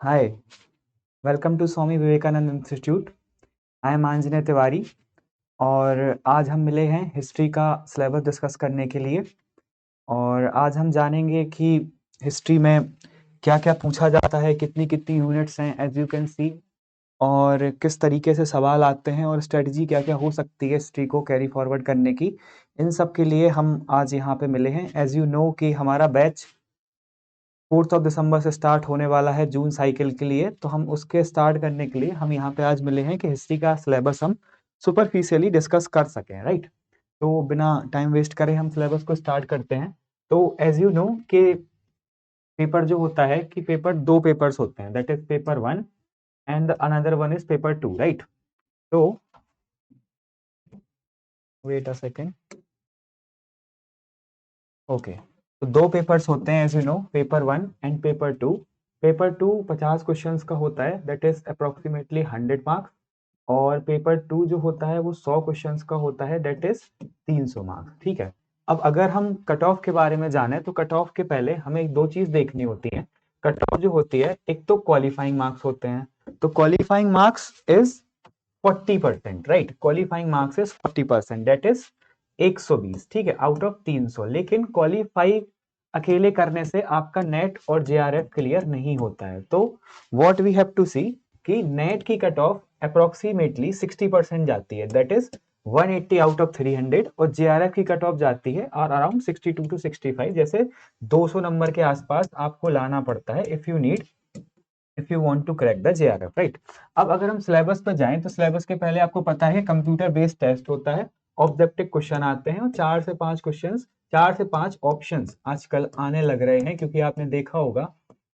Hi, welcome to Swami Vivekananda institute. I am Anjaneya Tiwari और आज हम मिले हैं हिस्ट्री का सिलेबस डिस्कस करने के लिए। और आज हम जानेंगे कि हिस्ट्री में क्या-क्या पूछा जाता है, कितनी-कितनी यूनिट्स हैं एज़ यू कैन सी, और किस तरीके से सवाल आते हैं और स्ट्रेटजी क्या-क्या हो सकती है हिस्ट्री को कैरी फॉरवर्ड करने की। इन सब के लिए हम आज यहाँ पे मिले हैं। एज़ यू नो कि हमारा बैच 4 दिसंबर से स्टार्ट होने वाला है जून साइकिल के लिए, तो हम उसके स्टार्ट करने के लिए हम यहाँ पे आज मिले हैं कि हिस्ट्री का सिलेबस हम सुपरफिशियली डिस्कस कर सकें, राइट? तो बिना टाइम वेस्ट करे हम सिलेबस को स्टार्ट करते हैं। तो एज यू नो कि पेपर जो होता है कि पेपर 2 पेपर्स होते हैं, that is paper 1 and another one is paper 2, right? तो वेट अ सेकेंड। ओके, तो 2 पेपर्स होते हैं as you know, paper 1 and paper 2। Paper 2 50 questions का होता है, दैट इज अप्रोक्सीमेटली 100 मार्क्स। और पेपर 2 जो होता है वो 100 क्वेश्चंस का होता है, दैट इज 300 मार्क्स। ठीक है। अब अगर हम कट ऑफ के बारे में जाने तो कट ऑफ के पहले हमें दो चीज देखनी होती है। कट ऑफ जो होती है, एक तो क्वालिफाइंग मार्क्स होते हैं, तो qualifying marks is 40%, right? Qualifying marks is 40%, that is 120, ठीक है, आउट ऑफ 300। लेकिन क्वालिफाई अकेले करने से आपका नेट और जेआरएफ क्लियर नहीं होता है। तो व्हाट वी हैव टू सी कि नेट की कट ऑफ अप्रोक्सीमेटली 60% जाती है, दैट इज 180 आउट ऑफ 300, और जेआरएफ की कट ऑफ जाती है और अराउंड 62 टू 65, जैसे 200 नंबर के आसपास आपको लाना पड़ता है if you want to crack the JRF, right? अब अगर हम सिलेबस पर जाएं तो सिलेबस के पहले आपको पता है कंप्यूटर बेस्ड टेस्ट होता है, ऑब्जेक्टिव क्वेश्चन आते हैं और 4 से 5 ऑप्शंस आजकल आने लग रहे हैं, क्योंकि आपने देखा होगा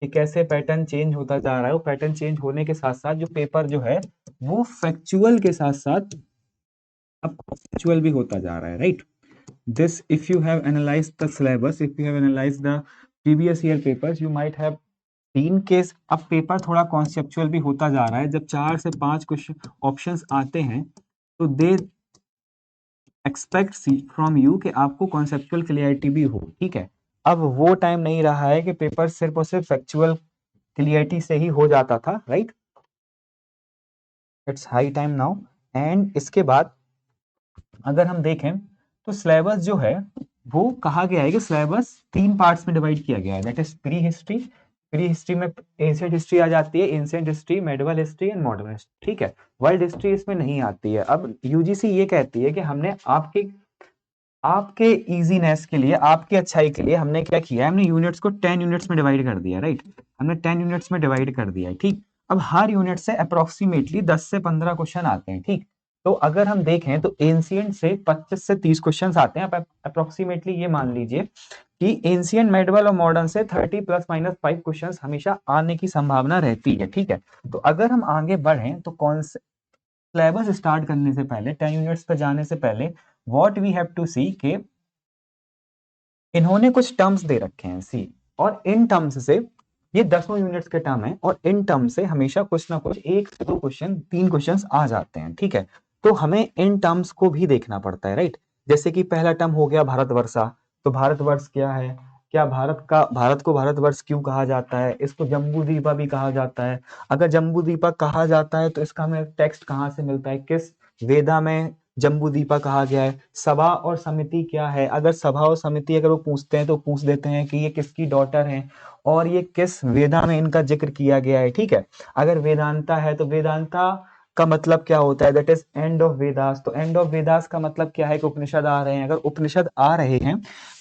कि कैसे पैटर्न चेंज होता जा रहा है। वो पैटर्न चेंज होने के साथ साथ जो पेपर जो है वो फैक्चुअल के साथ साथ अब कॉन्सेप्चुअल भी होता जा रहा है, right? This, if you have analyzed the syllabus, if you have analyzed the previous year papers, you might have seen case अब पेपर थोड़ा कॉन्सेप्चुअल भी होता जा रहा है। जब 4 से 5 क्वेश्चन ऑप्शंस आते हैं तो दे एक्सपेक्ट फ्रॉम यू कि आपको कॉन्सेप्चुअल क्लियरिटी भी हो, ठीक है? अब वो टाइम नहीं रहा है कि पेपर सिर्फ और सिर्फ फैक्चुअल क्लियरिटी से ही हो जाता था, right? It's high time now. And इसके बाद अगर हम देखें तो सिलेबस जो है वो कहा गया है कि सिलेबस 3 पार्ट्स में डिवाइड किया गया है, that is pre history. Pre history में एंशिएंट हिस्ट्री आ जाती है, ancient history, medieval history and modern history, ठीक है? वर्ल्ड हिस्ट्री इसमें नहीं आती है। अब यूजीसी ये कहती है कि हमने आपके आपके इजीनेस के लिए, आपकी अच्छाई के लिए हमने क्या किया है, हमने यूनिट्स को 10 यूनिट्स में डिवाइड कर दिया, राइट? हमने 10 यूनिट्स में डिवाइड कर दिया है, ठीक? अब हर यूनिट से अप्रोक्सीमेटली 10 से 15 क्वेश्चन आते हैं, ठीक? तो अगर हम देखें तो एंशिएंट से 25 से 30 क्वेश्चन आते हैं। अप्रोक्सीमेटली ये मान लीजिए कि एंशिएंट, मेडिवल और मॉडर्न से 30 प्लस माइनस 5 क्वेश्चन हमेशा आने की संभावना रहती है, ठीक है? तो अगर हम आगे बढ़ें तो कौन से सिलेबस स्टार्ट करने से पहले, 10 यूनिट्स पर जाने से पहले, व्हाट वी हैव टू सी के इन्होंने कुछ टर्म्स दे रखे हैं, सी, और इन टर्म्स से, ये 10 यूनिट्स के टर्म है और इन टर्म से हमेशा कुछ ना कुछ 1 से 2 क्वेश्चन, 3 क्वेश्चन आ जाते हैं, ठीक है? तो हमें इन टर्म्स को भी देखना पड़ता है, राइट? जैसे कि पहला टर्म हो गया भारतवर्षा। तो भारतवर्ष क्या है? क्या भारत को भारतवर्ष क्यों कहा जाता है? इसको जम्बू द्वीपा भी कहा जाता है। अगर जम्बू द्वीपा कहा जाता है तो इसका हमें टेक्स्ट कहाँ से मिलता है? किस वेदा में जम्बू द्वीपा कहा गया है? सभा और समिति क्या है? अगर सभा और समिति अगर वो पूछते हैं तो पूछ देते हैं कि ये किसकी डॉटर है और ये किस वेदा में इनका जिक्र किया गया है, ठीक है? अगर वेदांता है तो वेदांता का मतलब क्या होता है? That is end of Vedas. तो एंड ऑफ वेदास का मतलब क्या है कि उपनिषद आ रहे हैं। अगर उपनिषद आ रहे हैं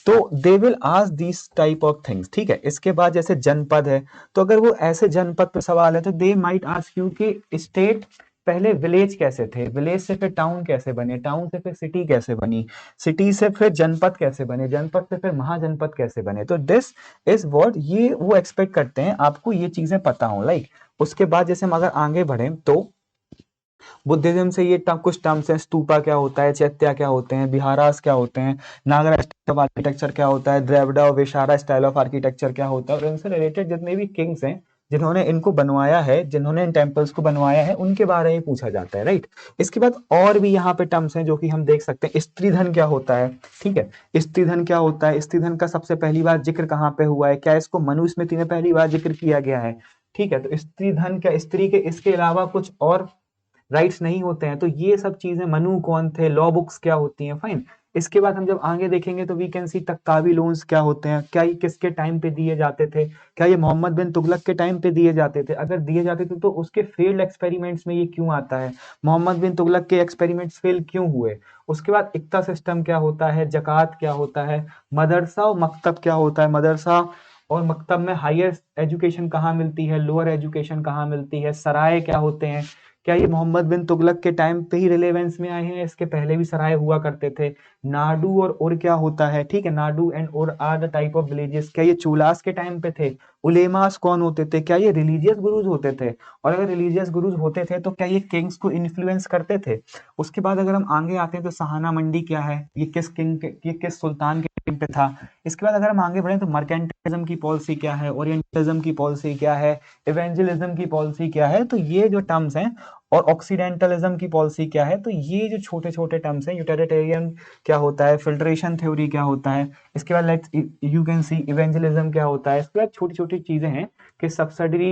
तो they will ask this type of things, ठीक है? इसके बाद जैसे जनपद है, तो अगर वो ऐसे जनपद पे सवाल है तो दे माइट आस्क यू कि स्टेट पहले विलेज कैसे थे, विलेज से फिर टाउन कैसे बने, टाउन से फिर सिटी कैसे बनी, सिटी से फिर जनपद कैसे बने, जनपद से फिर महाजनपद कैसे बने। तो दिस इज व्हाट ये वो एक्सपेक्ट करते हैं आपको ये चीजें पता हो, लाइक। उसके बाद जैसे हम अगर आगे बढ़े तो बुद्धिज्म से ये कुछ टर्म्स हैं, स्तूपा क्या होता है, चैत्या क्या होते हैं, बिहारास क्या होते हैं, नागरा स्टाइल ऑफ आर्किटेक्चर क्या होता है, द्रविड़ा और विशारा स्टाइल ऑफ आर्किटेक्चर क्या होता है, और इनसे रिलेटेड जितने भी किंग्स हैं जिन्होंने इनको बनवाया है, जिन्होंने इन टेम्पल्स को बनवाया है, उनके बारे में पूछा जाता है, राइट? इसके बाद और भी यहाँ पे टर्म्स हैं जो कि हम देख सकते हैं। स्त्री धन क्या होता है, ठीक है? स्त्री धन क्या होता है, स्त्री धन का सबसे पहली बार जिक्र कहाँ पे हुआ है, क्या इसको मनुस्मृति में पहली बार जिक्र किया गया है, ठीक है। तो स्त्री धन क्या, स्त्री के इसके अलावा कुछ और राइट्स नहीं होते हैं। तो ये सब चीजें, मनु कौन थे, लॉ बुक्स क्या होती हैं, फाइन। इसके बाद हम जब आगे देखेंगे तो वी कैन सी तख्तावी लोन्स क्या होते हैं, क्या ये किसके टाइम पे दिए जाते थे, क्या ये मोहम्मद बिन तुगलक के टाइम पे दिए जाते थे, अगर दिए जाते थे तो उसके फेल्ड एक्सपेरिमेंट्स में ये क्यों आता है, मोहम्मद बिन तुगलक के एक्सपेरिमेंट्स फेल क्यों हुए। उसके बाद इक्ता सिस्टम क्या होता है, जकात क्या होता है, मदरसा और मकतब क्या होता है, मदरसा और मकतब में हायर एजुकेशन कहाँ मिलती है, लोअर एजुकेशन कहाँ मिलती है, सराय क्या होते हैं, क्या ये मोहम्मद बिन तुगलक के टाइम पे ही रिलेवेंस में आए हैं, इसके पहले भी सराय हुआ करते थे। नाडू और उर क्या होता है, ठीक है, nadu and ur are the type of villages, क्या ये चोलास के टाइम पे थे। उलेमास कौन होते थे, क्या ये रिलीजियस गुरुज होते थे, और अगर रिलीजियस गुरुज होते थे तो क्या ये किंग्स को इन्फ्लुएंस करते थे। उसके बाद अगर हम आगे आते हैं तो सहाना मंडी क्या है, ये किस किंग के, ये किस सुल्तान के टाइम पे था। इसके बाद अगर हम आगे बढ़े तो मर्केंटिज्म की पॉलिसी क्या है, ओरिएंटलिज्म की पॉलिसी क्या है, इवेंजलिज्म की पॉलिसी क्या है। तो ये जो टर्म्स हैं, और ऑक्सीडेंटलिज्म की पॉलिसी क्या है, तो ये जो छोटे छोटे टर्म्स हैं, यूटिलिटेरियन क्या होता है, फिल्ट्रेशन थ्योरी क्या होता है, इसके बाद let's you can see evangelism क्या होता है। इसके बाद छोटी छोटी चीजें हैं कि सब्सिडरी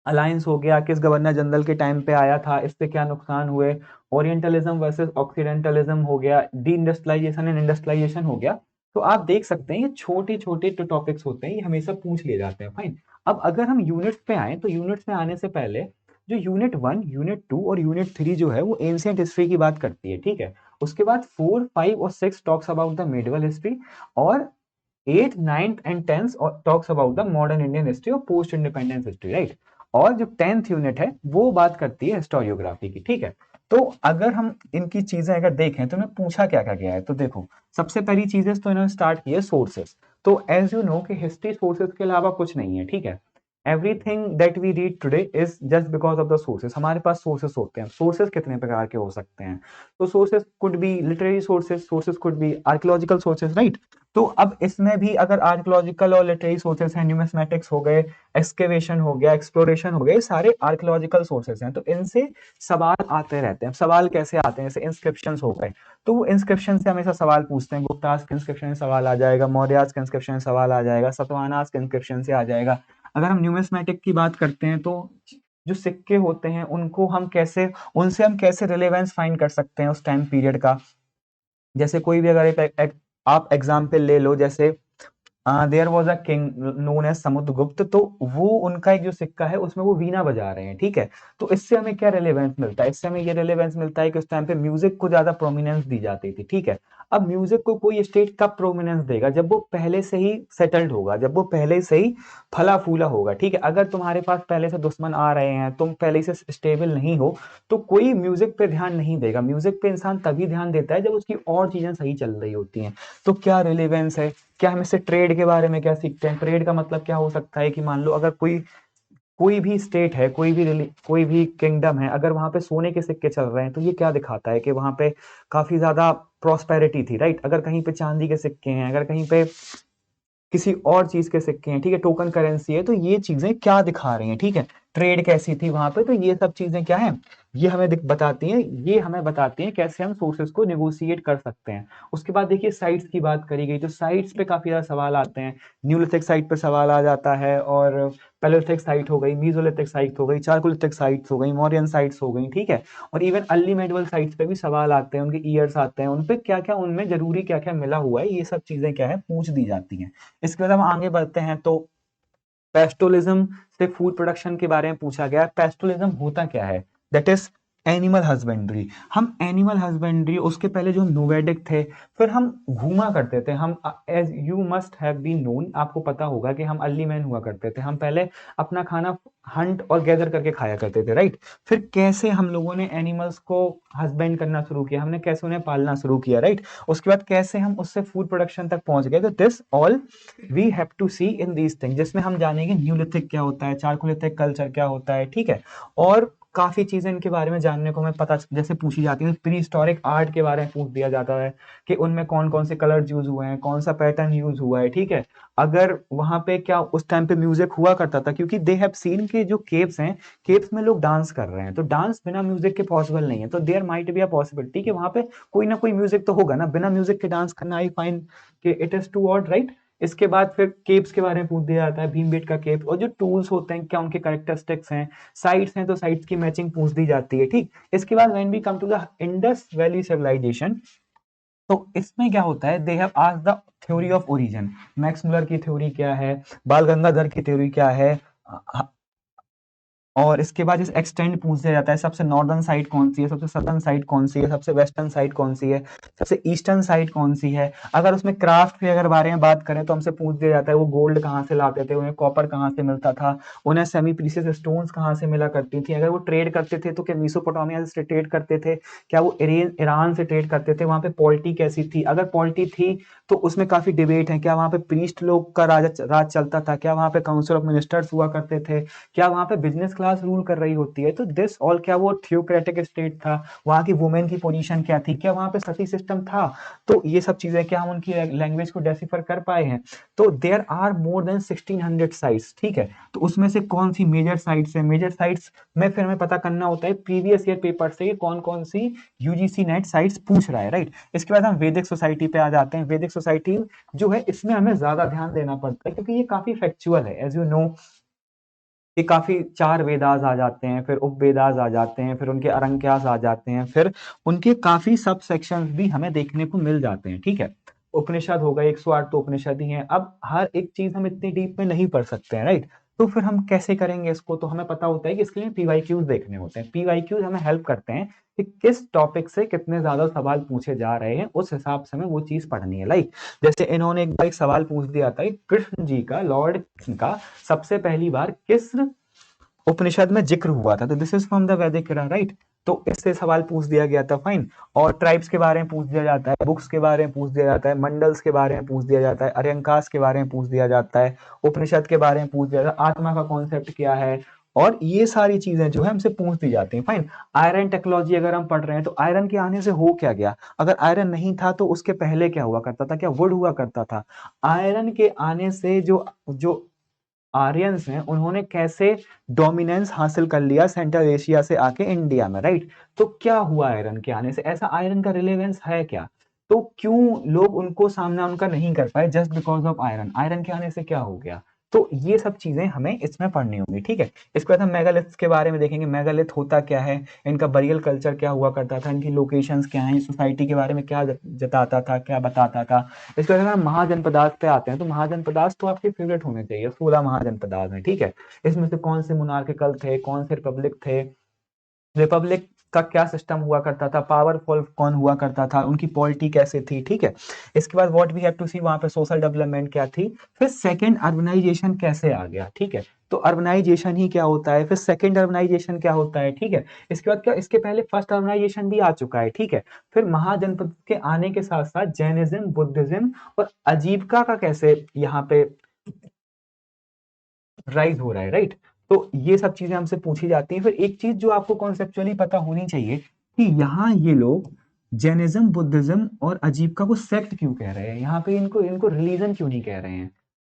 अलायंस हो गया, किस गवर्नर जनरल के टाइम पे आया था, इससे क्या नुकसान हुए, ओरिएंटलिज्म वर्सेस ऑक्सीडेंटलिज्म हो गया, डी इंडस्ट्रियलाइजेशन एंड इंडस्ट्रियलाइजेशन हो गया। तो आप देख सकते हैं ये छोटे छोटे जो टॉपिक्स होते हैं ये हमेशा पूछ लिए जाते हैं, फाइन। अब अगर हम यूनिट्स पे आए तो यूनिट्स में आने से पहले जो यूनिट 1, यूनिट 2 और यूनिट 3 जो है वो एंशिएंट हिस्ट्री की बात करती है, ठीक है। उसके बाद 4, 5 और 6 talks about the medieval history, और 8, 9 and 10 talks about the modern Indian history और पोस्ट इंडिपेंडेंस हिस्ट्री, राइट। और जो 10th यूनिट है वो बात करती है हिस्टोरियोग्राफी की, ठीक है। तो अगर हम इनकी चीजें अगर देखें तो इन्होंने पूछा क्या क्या गया है, तो देखो सबसे पहली चीजें तो इन्होंने स्टार्ट की है सोर्सेस। तो एज यू नो कि हिस्ट्री सोर्सेस के अलावा कुछ नहीं है, ठीक है। Everything that we read today is just because of the sources. हमारे पास सोर्सेस होते हैं, सोर्सेस कितने प्रकार के हो सकते हैं, तो sources could be literary sources, sources could be archaeological sources, right. तो अब इसमें भी अगर आर्कियोलॉजिकल और लिटरेरी सोर्सेस हैं, न्यूमिस्मेटिक्स हो गए, एक्सकेवेशन हो गया, एक्सप्लोरेशन हो गए, सारे आर्कियोलॉजिकल सोर्सेस हैं। तो इनसे सवाल आते रहते हैं। सवाल कैसे आते हैं, जैसे इंस्क्रिप्शंस हो गए, तो वो इंस्क्रिप्शन से हमेशा सवाल पूछते हैं। गुप्तास के इंस्क्रिप्शन से सवाल आ जाएगा, मौर्यास के इंस्क्रिप्शन से सवाल आ जाएगा, सतवाहनास के इंस्क्रिप्शन से आ जाएगा। अगर हम न्यूमिस्मेटिक की बात करते हैं तो जो सिक्के होते हैं उनको हम कैसे, उनसे हम कैसे रिलेवेंस फाइंड कर सकते हैं उस टाइम पीरियड का। जैसे कोई भी अगर आप एग्जाम्पल ले लो, जैसे there was a king known as Samudragupta, तो वो उनका एक जो सिक्का है उसमें वो वीणा बजा रहे हैं, ठीक है। तो इससे हमें क्या रिलेवेंस मिलता है, इससे हमें ये रिलेवेंस मिलता है कि उस टाइम पे म्यूजिक को ज्यादा प्रोमिनेंस दी जाती थी, ठीक है। अब म्यूजिक को कोई स्टेट कब प्रोमिनेंस देगा, जब वो पहले से ही सेटल्ड होगा, जब वो पहले से ही फला फूला होगा, ठीक है। अगर तुम्हारे पास पहले से दुश्मन आ रहे हैं, तुम पहले से स्टेबल नहीं हो, तो कोई म्यूजिक पे ध्यान नहीं देगा। म्यूजिक पे इंसान तभी ध्यान देता है जब उसकी और चीजें सही चल रही होती हैं। तो क्या रिलेवेंस है, क्या हम इससे ट्रेड के बारे में क्या सीखते हैं। ट्रेड का मतलब क्या हो सकता है कि मान लो अगर कोई कोई भी स्टेट है, कोई भी किंगडम है, अगर वहां पे सोने के सिक्के चल रहे हैं तो ये क्या दिखाता है कि वहां पे काफी ज्यादा प्रॉस्पेरिटी थी, राइट। अगर कहीं पे चांदी के सिक्के हैं, अगर कहीं पे किसी और चीज के सिक्के हैं, ठीक है, टोकन करेंसी है, तो ये चीजें क्या दिखा रही हैं, ठीक है। ट्रेड कैसी थी वहां पे, तो ये सब चीजें क्या है, ये हमें बताती हैं, ये हमें बताती हैं कैसे हम सोर्सेस को नेगोशिएट कर सकते हैं। उसके बाद देखिए साइट्स की बात करी गई, तो साइट्स पे काफी ज्यादा सवाल आते हैं। न्यूलिथिक साइट पे सवाल आ जाता है, और पैलेolithic साइट हो गई, मीजोलिथिक साइट हो गई, चारकोलिथिक साइट्स हो गई, मौर्यन साइट्स हो गई, ठीक है। और इवन अर्ली मेडिवल साइट्स पे भी सवाल आते हैं, उनके ईयर्स आते हैं, उनपे क्या क्या, उनमें जरूरी क्या क्या मिला हुआ है, ये सब चीजें क्या है पूछ दी जाती हैं। इसके बाद हम आगे बढ़ते हैं तो पेस्टोलिज्म से फूड प्रोडक्शन के बारे में पूछा गया। पेस्टोलिज्म होता क्या है, दैट इज एनिमल हस्बेंड्री। हम एनिमल हस्बेंड्री, उसके पहले जो हम नोवैडिक थे, फिर हम घूमा करते थे। हम as you must have been known, आपको पता होगा कि हम अर्ली मैन हुआ करते थे। हम पहले अपना खाना हंट और गैदर करके खाया करते थे, राइट। फिर कैसे हम लोगों ने एनिमल्स को हस्बैंड करना शुरू किया, हमने कैसे उन्हें पालना शुरू किया, राइट। उसके बाद कैसे हम उससे फूड प्रोडक्शन तक पहुंच गए। तो this all we have to see in these thing, जिसमें हम जानेंगे न्यूलिथिक क्या होता है, चारकोलिथिक कल्चर क्या होता है, ठीक है। और काफी चीजें इनके बारे में जानने को हमें पता जैसे पूछी जाती है। प्री हिस्टोरिक आर्ट के बारे में पूछ दिया जाता है कि उनमें कौन कौन से कलर यूज हुए हैं, कौन सा पैटर्न यूज हुआ है, ठीक है। अगर वहां पे क्या उस टाइम पे म्यूजिक हुआ करता था, क्योंकि दे हैव सीन के जो केव्स हैं, केव्स में लोग डांस कर रहे हैं, तो डांस बिना म्यूजिक के पॉसिबल नहीं है। तो there might be a possibility कि वहां पे कोई ना कोई म्यूजिक तो होगा ना, बिना म्यूजिक के डांस करना आई फाइन कि it is too odd, right. इसके बाद फिर केप्स के बारे में पूछ दिया जाता है, भीमबेटका केप, और जो टूल्स होते हैं क्या उनके कैरेक्टरिस्टिक्स हैं, साइट्स हैं तो साइट्स की मैचिंग पूछ दी जाती है, ठीक। इसके बाद when we come to the Indus valley civilisation, तो इसमें क्या होता है, they have asked the theory of origin, Max Muller की थ्योरी क्या है, बाल गंगाधर की थ्योरी क्या है, और इसके बाद इस एक्सटेंड पूछ दिया जाता है, सबसे नॉर्दर्न साइड कौन सी है, सबसे सदर्न साइड कौन सी है, सबसे वेस्टर्न साइड कौन सी है, सबसे ईस्टर्न साइड कौन सी है। अगर उसमें क्राफ्ट के अगर बारे में बात करें तो हमसे पूछ दिया जाता है वो गोल्ड कहाँ से लाते थे, उन्हें कॉपर कहाँ से मिलता था, उन्हें सेमी प्रीशियस स्टोन्स कहाँ से मिला करती थी, अगर वो ट्रेड करते थे तो क्या मेसोपोटामिया से ट्रेड करते थे, क्या वो ईरान से ट्रेड करते थे, वहां पे पॉलिटी कैसी थी, अगर पॉलिटी थी तो उसमें काफी डिबेट है, क्या वहां पे प्रीस्ट लोग का राज चलता था, क्या वहां पे काउंसिल ऑफ मिनिस्टर्स हुआ करते थे, क्या वहां पे बिजनेस क्लास रूल कर रही होती है, तो दिस ऑल, क्या वो थियोक्रेटिक स्टेट था, वहां की वुमेन की पोजीशन क्या थी, क्या वहां पे सती सिस्टम था, तो ये सब चीजें क्या हम उनकी लैंग्वेज को डेसिफर कर पाए हैं। तो there are more than 1600 sites, ठीक है। तो उसमें से कौन सी मेजर साइट्स है, मेजर साइट्स में फिर हमें पता करना होता है प्रीवियस ईयर पेपर से कौन कौन सी यूजीसी नेट साइट्स पूछ रहा है, राइट। इसके बाद हम वैदिक सोसाइटी पे आ जाते हैं। वैदिक सोसाइटी जो है इसमें हमें ज्यादा ध्यान देना पड़ता है क्योंकि ये काफी फैक्चुअल है, एज यू नो, ये काफी 4 वेदास आ जाते हैं, फिर उपवेदास आ जाते हैं, फिर उनके अरंक्यास आ जाते हैं, फिर उनके काफी सब सेक्शंस भी हमें देखने को मिल जाते हैं, ठीक है। उपनिषद हो गए, 108 तो उपनिषद ही हैं। अब हर एक चीज हम इतनी डीप में नहीं पढ़ सकते हैं, राइट। तो फिर हम कैसे करेंगे इसको, तो हमें पता होता है कि इसके लिए पीवाईक्यूज देखने होते हैं। पीवाईक्यूज हमें हेल्प करते हैं कि किस टॉपिक से कितने ज्यादा सवाल पूछे जा रहे हैं, उस हिसाब से हमें वो चीज पढ़नी है। लाइक जैसे इन्होंने एक बार एक सवाल पूछ दिया था, कृष्ण जी का, लॉर्ड का सबसे पहली बार किस उपनिषद में जिक्र हुआ था, तो दिस इज फ्रॉम द वैदिक era, राइट। तो इससे सवाल पूछ दिया गया था, फाइन। और ट्राइब्स के बारे में पूछ दिया जाता है, बुक्स के बारे में पूछ दिया जाता है, मंडल्स के बारे में पूछ दिया जाता है, अर्यंकास के बारे में पूछ दिया जाता है, उपनिषद के बारे में पूछ दिया जाता है, आत्मा का कॉन्सेप्ट क्या है, और ये सारी चीजें जो है हमसे पूछ दी जाती हैं, फाइन। आयरन टेक्नोलॉजी अगर हम पढ़ रहे हैं तो आयरन के आने से हो क्या गया, अगर आयरन नहीं था तो उसके पहले क्या हुआ करता था, क्या वुड हुआ करता था। आयरन के आने से जो जो आर्यंस हैं उन्होंने कैसे डोमिनेंस हासिल कर लिया सेंट्रल एशिया से आके इंडिया में, राइट। तो क्या हुआ आयरन के आने से, ऐसा आयरन का रिलेवेंस है क्या, तो क्यों लोग उनको सामना उनका नहीं कर पाए, just because of iron, iron के आने से क्या हो गया। तो ये सब चीजें हमें इसमें पढ़नी होंगी, ठीक है। इसके बाद हम मेगालिथ्स के बारे में देखेंगे, मेगालिथ होता क्या है, इनका बरियल कल्चर क्या हुआ करता था, इनकी लोकेशंस क्या हैं, सोसाइटी के बारे में क्या जताता था, क्या बताता था। इसके बाद अगर हम महाजनपदार्थ पे आते हैं तो महाजनपदार्थ तो आपके फेवरेट होने चाहिए, 16 महाजनपदार्थ हैं, ठीक है। इसमें से कौन से मोनार्किकल थे, कौन से रिपब्लिक थे, रिपब्लिक का क्या सिस्टम हुआ करता था, पावरफुल कौन हुआ करता था, उनकी पॉलिटी कैसे थी, ठीक है। इसके बाद व्हाट वी हैव टू सी, वहां पे सोशल डेवलपमेंट क्या थी, फिर सेकंड अर्बनाइजेशन कैसे आ गया, ठीक है। तो अर्बनाइजेशन ही क्या होता है, फिर सेकंड अर्बनाइजेशन क्या होता है, ठीक है। इसके बाद क्या, इसके पहले फर्स्ट अर्बनाइजेशन भी आ चुका है, ठीक है। फिर महाजनपद के आने के साथ साथ जैनिज्म, बुद्धिज्म और आजीविका का कैसे यहाँ पे राइज हो रहा है, राइट। तो ये सब चीजें हमसे पूछी जाती हैं। फिर एक चीज जो आपको कॉन्सेप्चुअली पता होनी चाहिए कि यहाँ ये लोग जैनिज्म, बुद्धिज्म और आजीविका को सेक्ट क्यों कह रहे हैं, यहाँ पे इनको इनको रिलीजन क्यों नहीं कह रहे हैं,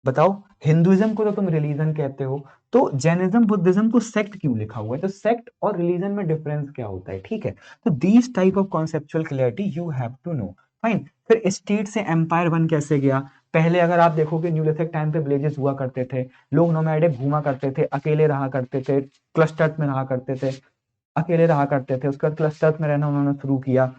बताओ। हिंदुइज्म को तो तुम रिलीजन कहते हो, तो जैनिज्म, बुद्धिज्म को सेक्ट क्यों लिखा हुआ है, तो सेक्ट और रिलीजन में डिफरेंस क्या होता है, ठीक है। तो these type of conceptual clarity you have to know, fine. फिर स्टेट से एम्पायर बन कैसे गया, पहले अगर आप देखोगे न्यूलिथिक टाइम पे विलेजेस हुआ करते थे, लोग नोमैडिक घूमा करते थे, अकेले रहा करते थे, क्लस्टर्स में रहा करते थे, अकेले रहा करते थे, उसके बाद क्लस्टर्स में रहना उन्होंने शुरू किया।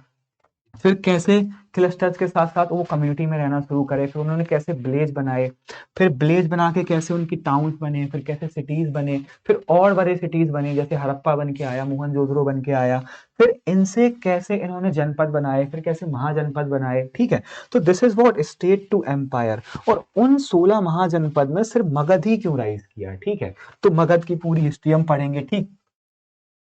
फिर कैसे क्लस्टर्स के साथ साथ वो कम्युनिटी में रहना शुरू करे, फिर उन्होंने कैसे विलेज बनाए, फिर विलेज बना के कैसे उनकी टाउन्स बने, फिर कैसे सिटीज बने, फिर और बड़े सिटीज बने, जैसे हड़प्पा बन के आया, मोहनजोदड़ो बन के आया, फिर इनसे कैसे इन्होंने जनपद बनाए, फिर कैसे महाजनपद बनाए, ठीक है। तो this is what state to empire. और उन 16 महाजनपद में सिर्फ मगध ही क्यों राइज किया, ठीक है। तो मगध की पूरी हिस्ट्री हम पढ़ेंगे, ठीक,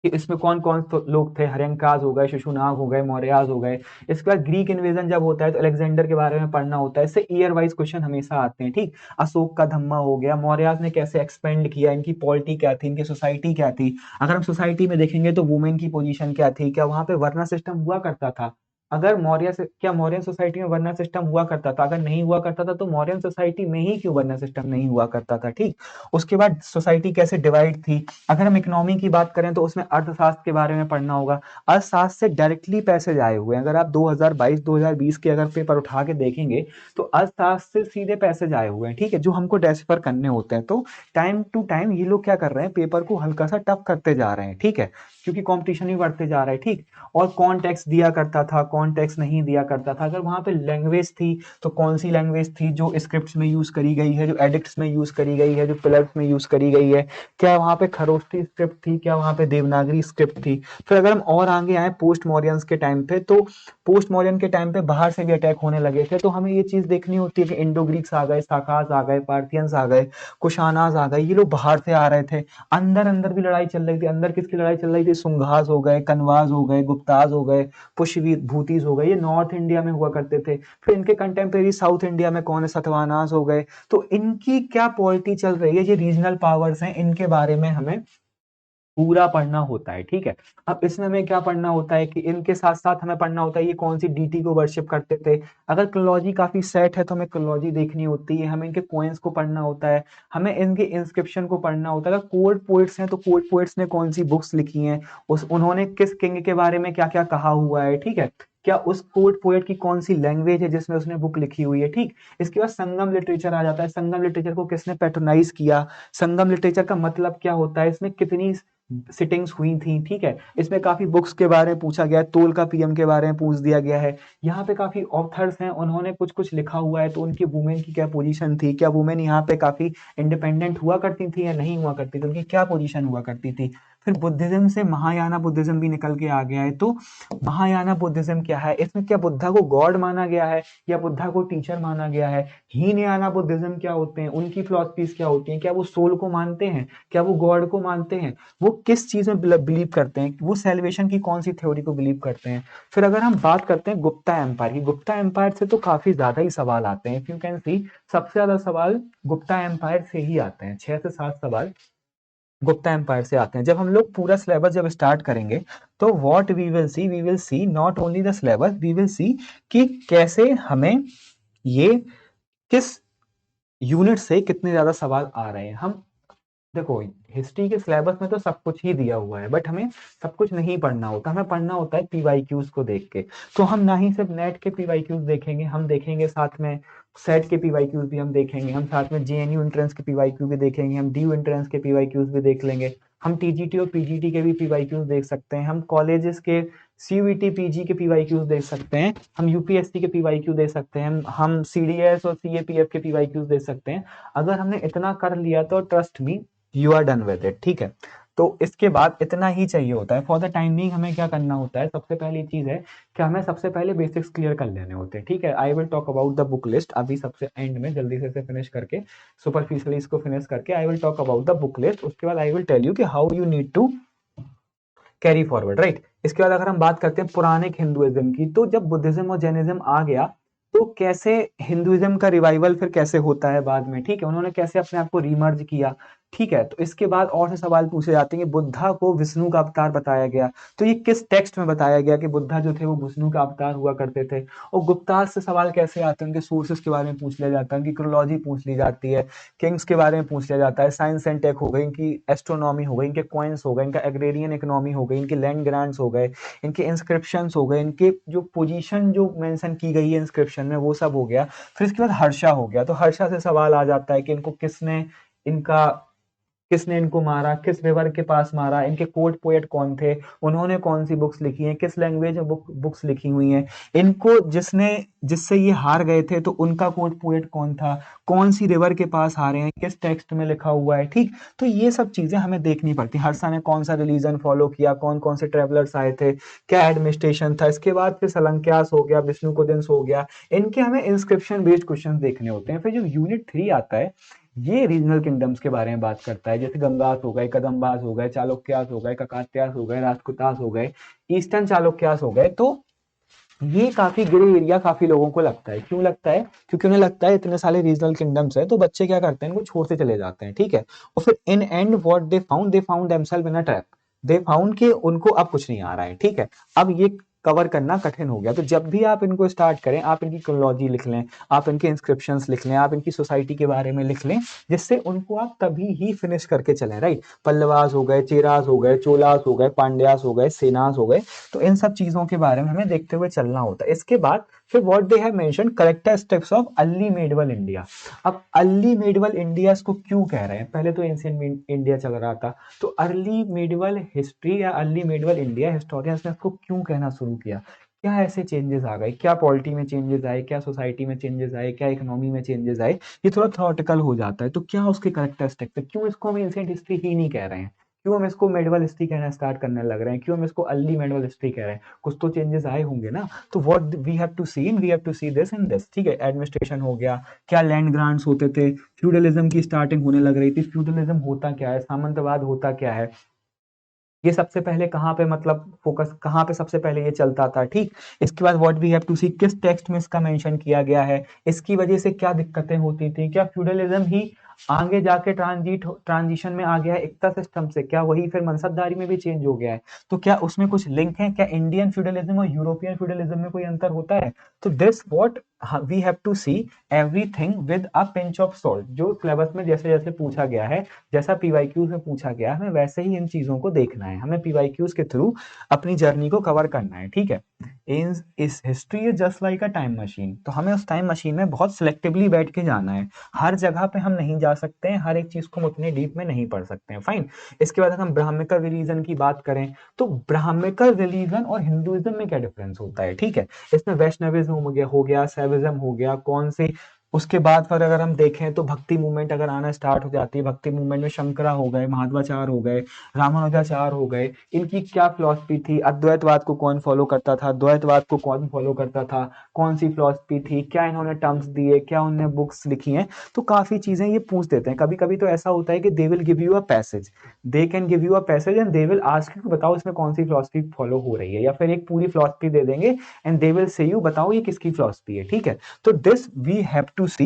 कि इसमें कौन कौन लोग थे, हर्यंकाज हो गए, शिशुनाग हो गए, मौर्याज हो गए। इसके बाद ग्रीक इन्वेजन जब होता है तो अलेक्जेंडर के बारे में पढ़ना होता है, इससे ईयर वाइज क्वेश्चन हमेशा आते हैं, ठीक। अशोक का धम्मा हो गया, मौर्याज ने कैसे एक्सपेंड किया, इनकी पॉलिटी क्या थी, इनकी सोसाइटी क्या थी। अगर हम सोसाइटी में देखेंगे तो वुमेन की पोजीशन क्या थी, क्या वहां पे वर्ना सिस्टम हुआ करता था, अगर मौर्य से क्या मौर्य सोसाइटी में वर्ना सिस्टम हुआ करता था? अगर नहीं हुआ करता था तो मौर्य सोसाइटी में ही क्यों वर्ना सिस्टम नहीं हुआ करता था? ठीक। उसके बाद सोसाइटी कैसे डिवाइड थी? अगर हम इकोनॉमी की बात करें तो उसमें अर्थशास्त्र के बारे में पढ़ना होगा। अर्थशास्त्र से डायरेक्टली पैसे आए हुए हैं। अगर आप 2022-2020 के अगर पेपर उठा के देखेंगे तो अर्थशास्त्र से सीधे पैसे आए हुए हैं, ठीक है, जो हमको डेसिफर करने होते हैं। तो टाइम टू टाइम ये लोग क्या कर रहे हैं, पेपर को हल्का सा टफ करते जा रहे हैं, ठीक है, क्योंकि कंपटीशन भी बढ़ते जा रहा है। ठीक। और कौन टैक्स दिया करता था, कौन टैक्स नहीं दिया करता था, अगर वहां पे लैंग्वेज थी तो कौन सी लैंग्वेज थी जो स्क्रिप्ट्स में यूज करी गई है, जो एडिक्ट्स में यूज करी गई है, जो पिलर्स में यूज करी गई है, क्या वहां पे खरोष्टी स्क्रिप्ट थी, क्या वहां पे देवनागरी स्क्रिप्ट थी। फिर अगर हम और आगे आए पोस्ट मॉरियंस के टाइम पे, तो पोस्ट मॉरियन के टाइम पे बाहर से भी अटैक होने लगे थे, तो हमें ये चीज देखनी होती है कि इंडो ग्रीक्स आ गए, साकास आ गए, पार्थियंस आ गए, कुशानाज आ गए, ये लोग बाहर से आ रहे थे। अंदर अंदर भी लड़ाई चल रही थी। अंदर किसकी लड़ाई चल रही थी? सुंघाज हो गए, कनवाज हो गए, गुप्ताज हो गए, पुष्यवी भूतीज हो गए, ये नॉर्थ इंडिया में हुआ करते थे। फिर इनके कंटेम्प्रेरी साउथ इंडिया में कौन है? सतवानास हो गए। तो इनकी क्या पॉलिटी चल रही है, ये रीजनल पावर्स हैं, इनके बारे में हमें पूरा पढ़ना होता है, ठीक है। अब इसमें हमें क्या पढ़ना होता है कि इनके साथ साथ हमें पढ़ना होता है ये कौन सी डीटी को वर्शिप करते थे। अगर क्रोलॉजी काफी सेट है तो हमें क्रोलॉजी देखनी होती है, हमें इनके कोइंस को पढ़ना होता है, हमें इनके इंस्क्रिप्शन को पढ़ना होता है। अगर कोर्ट पोइट्स हैं तो कोर्ट पोइट्स ने कौन सी बुक्स लिखी हैं, उस उन्होंने किस किंग के बारे में क्या क्या कहा हुआ है, ठीक है, क्या उस कोर्ट पोएट की कौन सी लैंग्वेज है जिसमें उसने बुक लिखी हुई है, ठीक। इसके बाद संगम लिटरेचर आ जाता है। संगम लिटरेचर को किसने पैट्रोनाइज किया, संगम लिटरेचर का मतलब क्या होता है, इसमें कितनी सिटिंग्स हुई थी, ठीक है। इसमें काफी बुक्स के बारे में पूछा गया है, तोल का पीएम के बारे में पूछ दिया गया है। यहाँ पे काफी ऑथर्स हैं, उन्होंने कुछ कुछ लिखा हुआ है, तो उनकी वुमेन की क्या पोजीशन थी, क्या वुमेन यहाँ पे काफी इंडिपेंडेंट हुआ करती थी या नहीं हुआ करती थी, उनकी क्या पोजीशन हुआ करती थी। फिर बुद्धिज्म से महायाना बुद्धिज्म भी निकल के आ गया है। तो महायाना बुद्धिज्म क्या है, इसमें क्या बुद्धा को गॉड माना गया है या बुद्धा को टीचर माना गया है। हीनयाना बुद्धिज्म क्या होते हैं, उनकी फिलॉसफीज क्या होती हैं, क्या वो सोल को मानते हैं, क्या वो गॉड को मानते हैं, वो किस चीज में बिलीव करते हैं, वो सेल्वेशन की कौन सी थ्योरी को बिलीव करते हैं। फिर अगर हम बात करते हैं गुप्ता एम्पायर की, गुप्ता एम्पायर से तो काफी ज्यादा ही सवाल आते हैं, यू कैन सी सबसे ज्यादा सवाल गुप्ता एम्पायर से ही आते हैं, 6 से 7 सवाल गुप्ता एम्पायर से आते हैं। जब हम लोग पूरा सिलेबस जब स्टार्ट करेंगे तो what we will see not only the syllabus, we will see कि कैसे हमें ये किस यूनिट से कितने ज्यादा सवाल आ रहे हैं। हम देखो हिस्ट्री के सिलेबस में तो सब कुछ ही दिया हुआ है, बट हमें सब कुछ नहीं पढ़ना होता, हमें पढ़ना होता है पीवाईक्यूज को देख के। तो हम ना ही सिर्फ नेट के पीवाईक्यूज देखेंगे, हम देखेंगे साथ में सेट के पीवाईक्यूज भी हम देखेंगे, हम साथ में जेएनयू एंट्रेंस के पीवाईक्यू भी देखेंगे, हम डीयू एंट्रेंस के पीवाईक्यूज भी देख लेंगे, हम टीजीटी और पीजीटी के भी पीवाईक्यूज देख सकते हैं, हम कॉलेजेस के सीयूईटी पीजी के पीवाईक्यूज देख सकते हैं, हम यूपीएससी के पीवाईक्यू देख सकते हैं, हम सीडीएस और सीएपीएफ के पीवाईक्यूज देख सकते हैं। अगर हमने इतना कर लिया तो trust me you are done with it, ठीक है। तो इसके बाद इतना ही चाहिए होता है। फॉर द टाइमिंग हमें क्या करना होता है, सबसे पहली चीज है कि हमें सबसे पहले बेसिक्स क्लियर कर लेने होते हैं, ठीक है। आई will talk about the book list अभी सबसे एंड में, जल्दी से फिनिश करके सुपरफिशियली इसको फिनिश करके I will talk about the book list. उसके बाद आई विल टेल यू कि how you need to carry forward, right. इसके बाद अगर हम बात करते हैं पुराने हिंदुइज्म की, तो जब बुद्धिज्म और जैनिज्म आ गया तो कैसे हिंदुइज्म का रिवाइवल फिर कैसे होता है बाद में, ठीक है, उन्होंने कैसे अपने आप को रिमर्ज किया, ठीक है। तो इसके बाद और से सवाल पूछे जाते हैं कि बुद्धा को विष्णु का अवतार बताया गया, तो ये किस टेक्स्ट में बताया गया कि बुद्धा जो थे वो विष्णु का अवतार हुआ करते थे। और गुप्ताज से सवाल कैसे आते हैं, उनके सोर्सेस के बारे में पूछ लिया जाता है, उनकी क्रोलॉजी पूछ ली जाती है, किंग्स के बारे में पूछ लिया जाता है, साइंस एंड टेक हो गई, इनकी एस्ट्रोनॉमी हो गई, इनके कॉइन्स हो गए, इनका एग्रेरियन इकोनॉमी हो गई, इनके लैंड ग्रांट्स हो गए, इनके इंस्क्रिप्शंस हो गए, इनके जो पोजीशन जो मेंशन की गई है इंस्क्रिप्शन में वो सब हो गया। फिर इसके बाद हर्षा हो गया, तो हर्षा से सवाल आ जाता है कि इनको किसने इनका किसने इनको मारा, किस रिवर के पास मारा, इनके कोर्ट पोएट कौन थे, उन्होंने कौन सी बुक्स लिखी हैं, किस लैंग्वेज में बुक्स लिखी हुई हैं, इनको जिसने जिससे ये हार गए थे तो उनका कोर्ट पोएट कौन था, कौन सी रिवर के पास हारे हैं, किस टेक्स्ट में लिखा हुआ है, ठीक। तो ये सब चीजें हमें देखनी पड़ती। हर्षा ने कौन सा रिलीजन फॉलो किया, कौन कौन से ट्रेवलर्स आए थे, क्या एडमिनिस्ट्रेशन था। इसके बाद फिर सलंक्यास हो गया, विष्णुकुदिन्स हो गया, इनके हमें इंस्क्रिप्शन बेस्ड क्वेश्चन देखने होते हैं। फिर जो यूनिट 3 आता है ये रीजनल किंगडम्स के बारे में बात करता है, जैसे गंगास हो गए, कदम्बास हो गए, चालुक्यास हो गए, ककात्यास हो गए, राजपूतास हो गए, ईस्टर्न चालुक्यास हो गए। तो ये काफी ग्रे एरिया काफी लोगों को लगता है, क्यों लगता है, क्योंकि उन्हें लगता है इतने सारे रीजनल किंगडम्स है तो बच्चे क्या करते हैं इनको छोड़ते चले जाते हैं, ठीक है। और फिर in end what they found themselves in a trap, they found के उनको अब कुछ नहीं आ रहा है, ठीक है। अब ये कवर करना कठिन हो गया। तो जब भी आप इनको स्टार्ट करें, आप इनकी क्रोनोलॉजी लिख लें, आप इनके इंस्क्रिप्शंस लिख लें, आप इनकी सोसाइटी के बारे में लिख लें, जिससे उनको आप तभी ही फिनिश करके चलें, राइट। पल्लवास हो गए, चेरास हो गए, चोलास हो गए, पांड्यास हो गए, सेनास हो गए, तो इन सब चीजों के बारे में हमें देखते हुए चलना होता है। इसके बाद फिर what they have mention characteristics of early medieval India. अब अर्ली मेडिवल इंडिया इसको क्यों कह रहे हैं, पहले तो एंशिएंट इंडिया चल रहा था, तो अर्ली मेडिवल हिस्ट्री या अर्ली मेडिवल इंडिया हिस्टोरियंस ने इसको क्यों कहना शुरू किया, क्या ऐसे चेंजेस आ गए, क्या पॉलिटी में चेंजेस आए, क्या सोसाइटी में चेंजेस आए, क्या इकोनॉमी में चेंजेस आए, ये थोड़ा थ्योरेटिकल हो जाता है। तो क्या उसके कैरेक्टरिस्टिक्स है, क्यों इसको हम एंशिएंट हिस्ट्री ही नहीं कह रहे हैं, क्यों हम इसको मेडिवल हिस्ट्री कहना स्टार्ट करने लग रहे हैं, क्यों हम इसको अर्ली मेडिवल हिस्ट्री कह रहे हैं, कुछ तो चेंजेस आए होंगे ना। तो what we have to see we have to see this in this, ठीक है। एडमिनिस्ट्रेशन हो गया, क्या लैंड ग्रांट्स होते थे, फ्यूडलिज्म की स्टार्टिंग होने लग रही थी, फ्यूडलिज्म होता क्या है, सामंतवाद होता क्या है, ये सबसे पहले कहाँ पे मतलब फोकस कहाँ पे सबसे पहले ये चलता था, ठीक। इसके बाद व्हाट वी हैव टू सी, किस टेक्स्ट में इसका मेंशन किया गया है, इसकी वजह से क्या दिक्कतें होती थी, क्या फ्यूडलिज्म ही आगे जाके ट्रांजिशन में आ गया है एकता सिस्टम से, क्या वही फिर मनसबदारी में भी चेंज हो गया है, तो क्या उसमें कुछ लिंक है, क्या इंडियन फ्यूडलिज्म और यूरोपियन फ्यूडलिज्म में कोई अंतर होता है। तो this what we have to see everything with a pinch of salt, जो सिलेबस में जैसे जैसे पूछा गया है, जैसा पीवाईक्यूज में पूछा गया है, हमें वैसे ही इन चीजों को देखना है, हमें पीवाईक्यूज के थ्रू अपनी जर्नी को कवर करना है, ठीक है। इस history is just like a time machine, तो हमें उस टाइम मशीन में बहुत सिलेक्टिवली बैठ के जाना है, हर जगह पे हम नहीं जा सकते हैं, हर एक चीज को हम उतने डीप में नहीं पढ़ सकते हैं, फाइन। इसके बाद अगर हम ब्राह्मिकल रिलीजन की बात करें, तो ब्राह्मिकल रिलीजन और हिंदुइज्म में क्या डिफरेंस होता है, ठीक है। इसमें वैष्णविज्म हो गया, शैविज्म हो गया, कौन से, उसके बाद फिर अगर हम देखें तो भक्ति मूवमेंट अगर आना स्टार्ट हो जाती है, भक्ति मूवमेंट में शंकरा हो गए, महाद्वाचार्य हो गए, रामानुजाचार्य हो गए, इनकी क्या फिलॉसफी थी, अद्वैतवाद को कौन फॉलो करता था, द्वैतवाद को कौन फॉलो करता था, कौन सी फिलॉसफी थी, क्या इन्होंने टर्म्स दिए, क्या उन्होंने बुक्स लिखी हैं, तो काफी चीजें ये पूछ देते हैं। कभी कभी तो ऐसा होता है कि they will give you a passage, they can give you a passage and they will ask you बताओ इसमें कौन सी फिलॉसफी फॉलो हो रही है, या फिर एक पूरी फिलॉसफी दे देंगे and they will say you बताओ ये किसकी फिलॉसफी है, ठीक है। तो this we have to see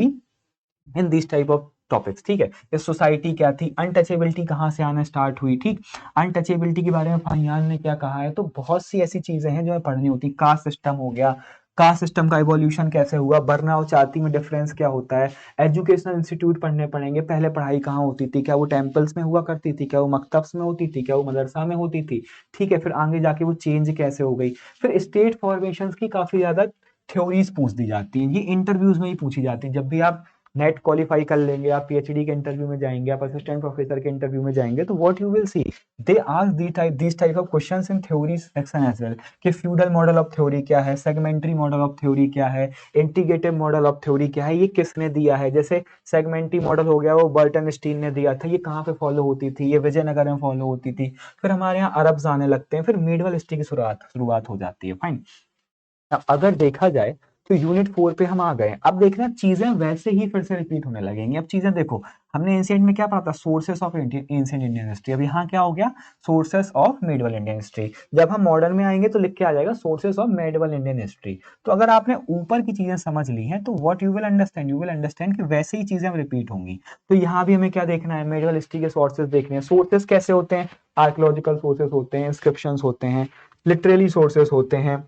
in this type of topics, ठीक है। ये सोसाइटी क्या थी, अनटचेबिलिटी कहाँ से आना स्टार्ट हुई, ठीक। अनटचेबिलिटी के बारे में फाहियान ने क्या कहा है, तो बहुत सी ऐसी चीजें हैं जो हमें पढ़नी होती, कास्ट सिस्टम हो गया, कास्ट सिस्टम का इवोल्यूशन कैसे हुआ, बरना और चाती में डिफरेंस क्या होता है, एजुकेशनल इंस्टीट्यूट पढ़ने पड़ेंगे, पहले पढ़ाई कहाँ होती थी, क्या वो टेम्पल्स में हुआ करती थी, क्या वो मकतब्स में होती थी, क्या वो मदरसा में होती थी, ठीक है। फिर आगे जाके वो चेंज कैसे हो गई, फिर स्टेट फॉर्मेशन की काफी ज्यादा थ्योरीज पूछ दी जाती हैं, ये इंटरव्यूज में ही पूछी जाती है। जब भी आप नेट क्वालिफाई कर लेंगे, आप पीएचडी के इंटरव्यू में जाएंगे, आप असिस्टेंट प्रोफेसर के इंटरव्यू में जाएंगे, तो what you will see, they ask this type of questions in theory section as well, कि फ्यूडल मॉडल ऑफ थ्योरी क्या है, सेगमेंटरी मॉडल ऑफ थ्योरी क्या है, इंटीग्रेटिव मॉडल ऑफ थ्योरी क्या है, ये किसने दिया है। जैसे सेगमेंटरी मॉडल हो गया, वो बर्टन स्टीन ने दिया था, ये कहाँ पे फॉलो होती थी, ये विजयनगर में फॉलो होती थी। फिर हमारे यहाँ अरब्स आने लगते हैं, फिर मिडवल हिस्ट्री की शुरुआत हो जाती है, फाइन। अब अगर देखा जाए तो यूनिट 4 पे हम आ गए, अब देखना चीजें वैसे ही फिर से रिपीट होने लगेंगी। अब चीजें देखो, हमने एंशिएंट में क्या पढ़ा था, sources of ancient Indian history, अब यहाँ क्या हो गया, sources of medieval Indian history. जब हम मॉडर्न में आएंगे तो लिख के आ जाएगा sources of medieval Indian history. तो अगर आपने ऊपर की चीजें समझ ली हैं तो व्हाट यू विल अंडरस्टैंड कि वैसे ही चीजें रिपीट होंगी। तो यहाँ भी हमें क्या देखना है, मिडिवल हिस्ट्री के सोर्सेस देखने हैं। सोर्सेस कैसे होते हैं, आर्कियोलॉजिकल सोर्सेस होते हैं, इंस्क्रिप्शंस होते हैं, लिटरेरी सोर्सेस होते हैं,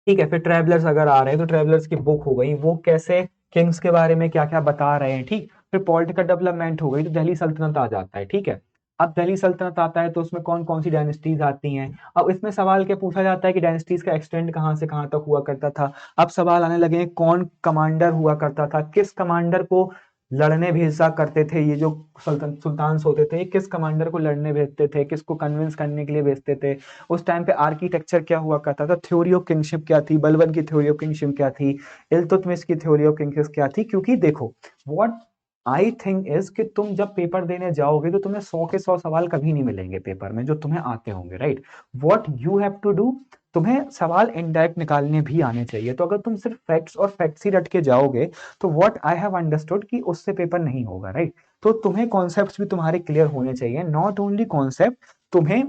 ठीक है। फिर ट्रेवलर्स अगर आ रहे हैं तो ट्रेवलर्स की बुक हो गई, वो कैसे किंग्स के बारे में क्या क्या बता रहे हैं, ठीक। फिर पॉलिटिकल डेवलपमेंट हो गई तो दिल्ली सल्तनत आ जाता है, ठीक है। अब दिल्ली सल्तनत आता है तो उसमें कौन कौन सी डायनेस्टीज आती हैं। अब इसमें सवाल क्या पूछा जाता है कि डायनेस्टीज का एक्सटेंड कहाँ से कहाँ तक हुआ करता था। अब सवाल आने लगे हैं कौन कमांडर हुआ करता था, किस कमांडर को लड़ने भेजा करते थे, ये जो सुल्तान होते थे, किस कमांडर को लड़ने भेजते थे, किसको कन्विंस करने के लिए भेजते थे। उस टाइम पे आर्किटेक्चर क्या हुआ करता था, थ्योरी ऑफ किंगशिप क्या थी, बलबन की थ्योरी ऑफ किंगशिप क्या थी, इल्तुतमिश की थ्योरी ऑफ किंगशिप क्या थी। क्योंकि देखो व्हाट आई थिंक इज कि तुम जब पेपर देने जाओगे तो तुम्हें 100 के 100 सवाल कभी नहीं मिलेंगे पेपर में जो तुम्हें आते होंगे, right. What you have to do, तुम्हें सवाल इनडायरेक्ट निकालने भी आने चाहिए। तो अगर तुम सिर्फ फैक्ट्स और फैक्ट्स ही रट के जाओगे तो व्हाट आई हैव अंडरस्टूड कि उससे पेपर नहीं होगा, राइट। तो तुम्हें कॉन्सेप्ट्स भी तुम्हारे क्लियर होने चाहिए, नॉट ओनली कॉन्सेप्ट, तुम्हें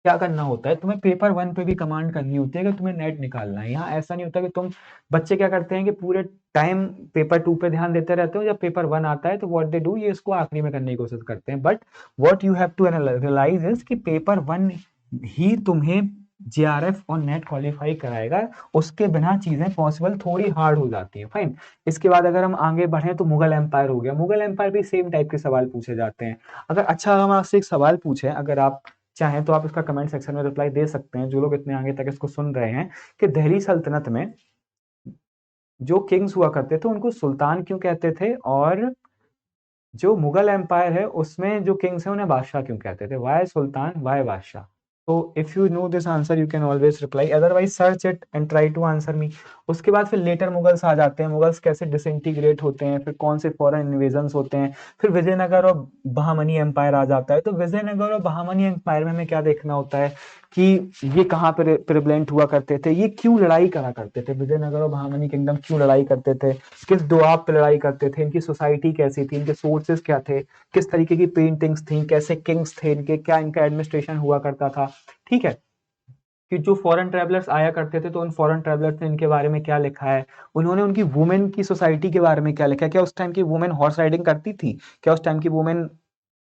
क्या करना होता है, तुम्हें पेपर 1 पे भी कमांड करनी होती है कि तुम्हें नेट निकालना है। यहाँ ऐसा नहीं होता कि तुम, बच्चे क्या करते हैं कि पूरे टाइम पेपर 2 पे ध्यान देते रहते हो, जब पेपर 1 आता है तो व्हाट दे डू, ये इसको आखिरी में करने की कोशिश करते हैं। But what you have to realise is कि पेपर 1 ही तुम्हें जेआरएफ और नेट क्वालिफाई कराएगा, उसके बिना चीजें पॉसिबल थोड़ी हार्ड हो जाती है। फाइन। इसके बाद अगर हम आगे बढ़े तो मुगल एम्पायर हो गया। मुगल एम्पायर भी सेम टाइप के सवाल पूछे जाते हैं। अगर अच्छा हम आपसे एक सवाल पूछे, अगर आप चाहें तो आप इसका कमेंट सेक्शन में रिप्लाई दे सकते हैं, जो लोग इतने आगे तक इसको सुन रहे हैं, कि दिल्ली सल्तनत में जो किंग्स हुआ करते थे उनको सुल्तान क्यों कहते थे, और जो मुगल एम्पायर है उसमें जो किंग्स हैं उन्हें बादशाह क्यों कहते थे? वाई सुल्तान, वाई बादशाह? तो if you know this answer you can always reply, otherwise search it and try to answer me. उसके बाद फिर लेटर मुगल्स आ जाते हैं, मुगल्स कैसे डिसइंटीग्रेट होते हैं, फिर कौन से फॉरेन इन्वेजन्स होते हैं, फिर विजयनगर और बहामनी एम्पायर आ जाता है। तो विजयनगर और बहामनी एम्पायर में हमें क्या देखना होता है कि ये कहाँ पर प्रिवलेंट हुआ करते थे, ये क्यों लड़ाई करा करते थे, विजयनगर और बहामनी किंगडम क्यों लड़ाई करते थे, किस दुआब पे लड़ाई करते थे, इनकी सोसाइटी कैसी थी, इनके सोर्सेज क्या थे, किस तरीके की पेंटिंग्स थी, कैसे किंग्स थे इनके, क्या इनका एडमिनिस्ट्रेशन हुआ करता था। ठीक है, कि जो फॉरेन ट्रैवलर्स आया करते थे तो उन फॉरेन ट्रैवलर्स ने इनके बारे में क्या लिखा है, उन्होंने उनकी वुमेन की सोसाइटी के बारे में क्या लिखा है, क्या उस टाइम की वुमेन हॉर्स राइडिंग करती थी, क्या उस टाइम की वुमेन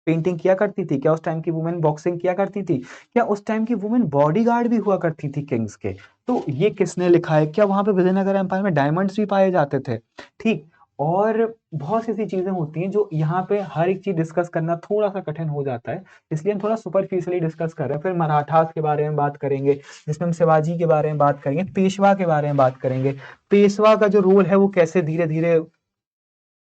पेंटिंग किया करती थी, क्या उस टाइम की वुमेन बॉक्सिंग किया करती थी, क्या उस टाइम की वुमेन बॉडीगार्ड भी हुआ करती थी किंग्स के। तो ये किसने लिखा है, क्या वहां पे विजयनगर एम्पायर में डायमंड्स भी पाए जाते थे? ठीक। और बहुत सी ऐसी चीजें होती हैं जो यहाँ पे हर एक चीज डिस्कस करना थोड़ा सा कठिन हो जाता है, इसलिए हम थोड़ा सुपरफिशियली डिस्कस कर रहे हैं। फिर मराठास के बारे में बात करेंगे, जिसमें हम शिवाजी के बारे में बात करेंगे, पेशवा के बारे में बात करेंगे, पेशवा का जो रोल है वो कैसे धीरे धीरे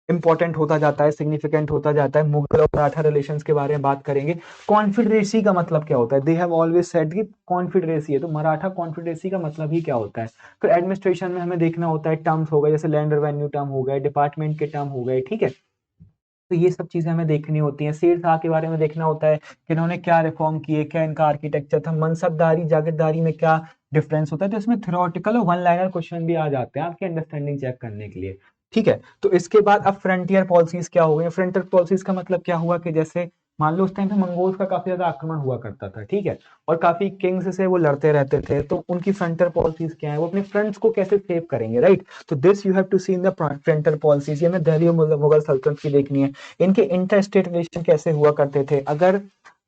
इंपॉर्टेंट होता जाता है, सिग्निफिकेंट होता जाता है। मुगल और मराठा रिलेशंस के बारे में बात करेंगे। कॉन्फेडरेसी का मतलब क्या होता है? दे हैव ऑलवेज सेड कि कॉन्फेडरेसी है, तो मराठा कॉन्फेडरेसी का मतलब ही क्या होता है? फिर एडमिनिस्ट्रेशन में हमें देखना होता है, टर्म्स हो गए जैसे लैंड रेवेन्यू टर्म हो गए, डिपार्टमेंट के टर्म हो गए। ठीक है, तो ये सब चीजें हमें देखनी होती हैं। शेर शाह के बारे में देखना होता है कि इन्होंने क्या रिफॉर्म किए, क्या इनका आर्किटेक्चर था, मनसबदारी जागीरदारी में क्या डिफरेंस होता है। तो इसमें थ्योरेटिकल और वन लाइनर क्वेश्चन भी आ जाते हैं आपकी अंडरस्टैंडिंग चेक करने के लिए। ठीक है, तो इसके बाद अब फ्रंटियर पॉलिसीज क्या हो गई? फ्रंटियर पॉलिसीज का मतलब क्या हुआ कि जैसे मान लो उस टाइम पे मंगोल्स का काफी ज्यादा आक्रमण हुआ करता था। ठीक है, और काफी किंग्स से वो लड़ते रहते थे, तो उनकी फ्रंटियर पॉलिसीज क्या है, वो अपने फ्रंट्स को कैसे सेव करेंगे, राइट? तो this you have to see in the frontier policies. ये हमें दिल्ली और मुगल सल्तनत की देखनी है। इनके इंटर स्टेट रिलेशन कैसे हुआ करते थे? अगर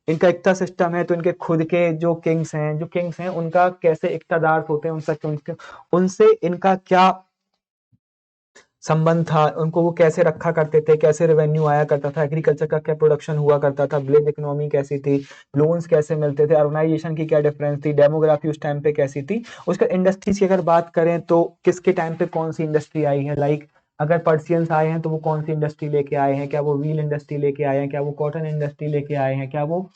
इनका एकता सिस्टम है तो इनके खुद के जो किंग्स हैं उनका कैसे इक्तादार होते हैं, उनसे इनका क्या संबंध था, उनको वो कैसे रखा करते थे, कैसे रेवेन्यू आया करता था, एग्रीकल्चर का क्या प्रोडक्शन हुआ करता था, विलेज इकोनॉमी कैसी थी, लोन्स कैसे मिलते थे, अर्बनाइजेशन की क्या डिफरेंस थी, डेमोग्राफी उस टाइम पे कैसी थी। उसका इंडस्ट्रीज की अगर बात करें तो किसके टाइम पे कौन सी इंडस्ट्री आई है, लाइक अगर पर्शियंस आए हैं तो वो कौन सी इंडस्ट्री लेके आए हैं, क्या वो व्हील इंडस्ट्री लेके आए हैं, क्या वो कॉटन इंडस्ट्री लेके आए हैं, क्या वो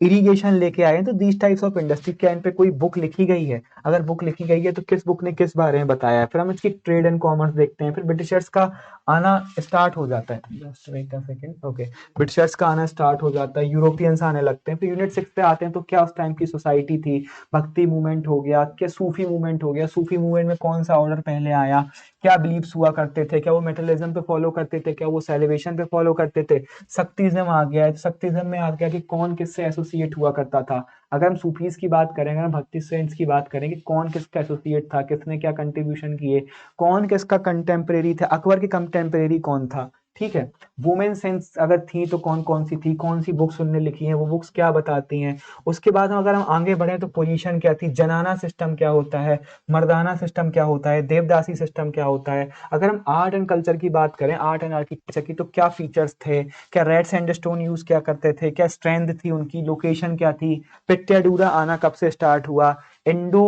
इरिगेशन लेके आए हैं। तो दीज टाइप्स ऑफ इंडस्ट्री, क्या इन पे कोई बुक लिखी गई है? अगर बुक लिखी गई है तो किस बुक ने किस बारे में बताया है? फिर हम इसकी ट्रेड एंड कॉमर्स देखते हैं। फिर ब्रिटिशर्स का आना स्टार्ट हो जाता है, just wait a second, okay. Britishers का आना स्टार्ट हो जाता है, यूरोपियंस आने लगते हैं। फिर यूनिट 6 पे आते हैं तो क्या उस टाइम की सोसाइटी थी, भक्ति मूवमेंट हो गया, क्या सूफी मूवमेंट हो गया, सूफी मूवमेंट में कौन सा ऑर्डर पहले आया, क्या बिलीव्स हुआ करते थे, क्या वो मेटलिज्म पे फॉलो करते थे, क्या वो सेलिब्रेशन पे फॉलो करते थे। शक्तिज्म आ गया है, तो शक्तिज्म में आ गया कि कौन किससे एसोसिएट हुआ करता था। अगर हम सूफीज की बात करेंगे, हम भक्ति सेंट्स की बात करेंगे, कौन किसका एसोसिएट था, किसने क्या कंट्रीब्यूशन किए, कौन किसका कंटेम्परेरी था, अकबर के कंटेम्परेरी कौन था। ठीक है, वुमेन सेंस अगर थी तो कौन कौन सी थी, कौन सी बुक्स उनने लिखी हैं, वो बुक्स क्या बताती हैं। उसके बाद हम अगर हम आगे बढ़े तो पोजीशन क्या थी, जनाना सिस्टम क्या होता है, मर्दाना सिस्टम क्या होता है, देवदासी सिस्टम क्या होता है। अगर हम आर्ट एंड कल्चर की बात करें, आर्ट एंड आर्किटेक्चर की, तो क्या फीचर्स थे, क्या रेड सैंडस्टोन यूज क्या करते थे, क्या स्ट्रेंथ थी उनकी, लोकेशन क्या थी, पिट्याडूरा आना कब से स्टार्ट हुआ, इंडो